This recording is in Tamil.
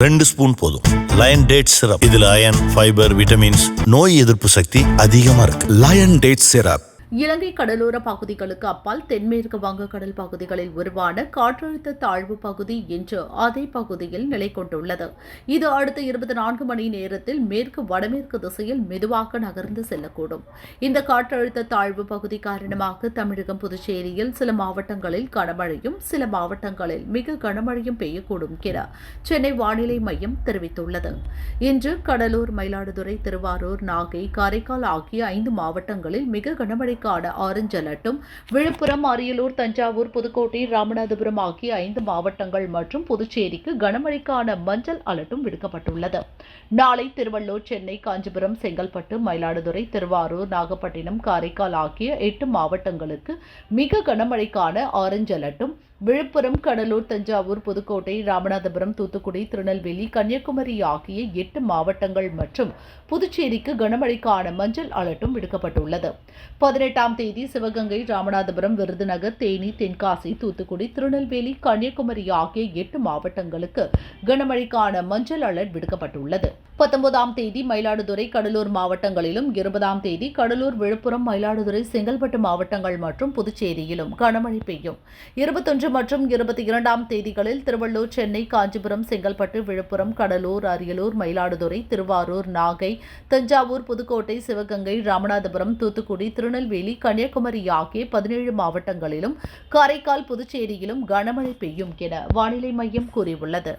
2 ஸ்பூன் போதும். லயன் டேட் சிரப், இதுல அயன், ஃபைபர், விட்டமின்ஸ், நோய் எதிர்ப்பு சக்தி அதிகமா இருக்கு. Lion date syrup. இலங்கை கடலோர பகுதிகளுக்கு அப்பால் தென்மேற்கு வங்கக்கடல் பகுதிகளில் உருவான காற்றழுத்த தாழ்வு பகுதி இன்று அதே பகுதியில் நிலை கொண்டுள்ளது. இது அடுத்த 24 மணி நேரத்தில் மேற்கு வடமேற்கு திசையில் மெதுவாக நகர்ந்து செல்லக்கூடும். இந்த காற்றழுத்த தாழ்வு பகுதி காரணமாக தமிழகம், புதுச்சேரியில் சில மாவட்டங்களில் கனமழையும், சில மாவட்டங்களில் மிக கனமழையும் பெய்யக்கூடும் என சென்னை வானிலை மையம் தெரிவித்துள்ளது. இன்று கடலூர், மயிலாடுதுறை, திருவாரூர், நாகை, காரைக்கால் ஆகிய 5 மாவட்டங்களில் மிக கனமழை ஆரஞ்சு அலர்ட்டும், விழுப்புரம், அரியலூர், தஞ்சாவூர், புதுக்கோட்டை, ராமநாதபுரம் ஆகிய 5 மாவட்டங்கள் மற்றும் புதுச்சேரிக்கு கனமழைக்கான மஞ்சள் அலர்ட்டும் விடுக்கப்பட்டுள்ளது. நாளை திருவள்ளூர், சென்னை, காஞ்சிபுரம், செங்கல்பட்டு, மயிலாடுதுறை, திருவாரூர், நாகப்பட்டினம், காரைக்கால் ஆகிய 8 மாவட்டங்களுக்கு மிக கனமழைக்கான ஆரஞ்சு அலர்ட்டும், விழுப்புரம், கடலூர், தஞ்சாவூர், புதுக்கோட்டை, ராமநாதபுரம், தூத்துக்குடி, திருநெல்வேலி, கன்னியாகுமரி ஆகிய 8 மாவட்டங்கள் மற்றும் புதுச்சேரிக்கு கனமழைக்கான மஞ்சள் அலர்ட்டும் விடுக்கப்பட்டுள்ளது. 18ஆம் தேதி சிவகங்கை, ராமநாதபுரம், விருதுநகர், தேனி, தென்காசி, தூத்துக்குடி, திருநெல்வேலி, கன்னியாகுமரி ஆகிய 8 மாவட்டங்களுக்கு கனமழைக்கான மஞ்சள் அலர்ட் விடுக்கப்பட்டுள்ளது. 19ஆம் தேதி மயிலாடுதுறை, கடலூர் மாவட்டங்களிலும், 20ஆம் தேதி கடலூர், விழுப்புரம், மயிலாடுதுறை, செங்கல்பட்டு மாவட்டங்கள் மற்றும் புதுச்சேரியிலும் கனமழை பெய்யும். 21 மற்றும் 22ஆம் தேதிகளில் திருவள்ளூர், சென்னை, காஞ்சிபுரம், செங்கல்பட்டு, விழுப்புரம், கடலூர், அரியலூர், மயிலாடுதுறை, திருவாரூர், நாகை, தஞ்சாவூர், புதுக்கோட்டை, சிவகங்கை, ராமநாதபுரம், தூத்துக்குடி, திருநெல்வேலி, கன்னியாகுமரி ஆகிய 17 மாவட்டங்களிலும், காரைக்கால், புதுச்சேரியிலும் கனமழை பெய்யும் என வானிலை மையம் கூறியுள்ளது.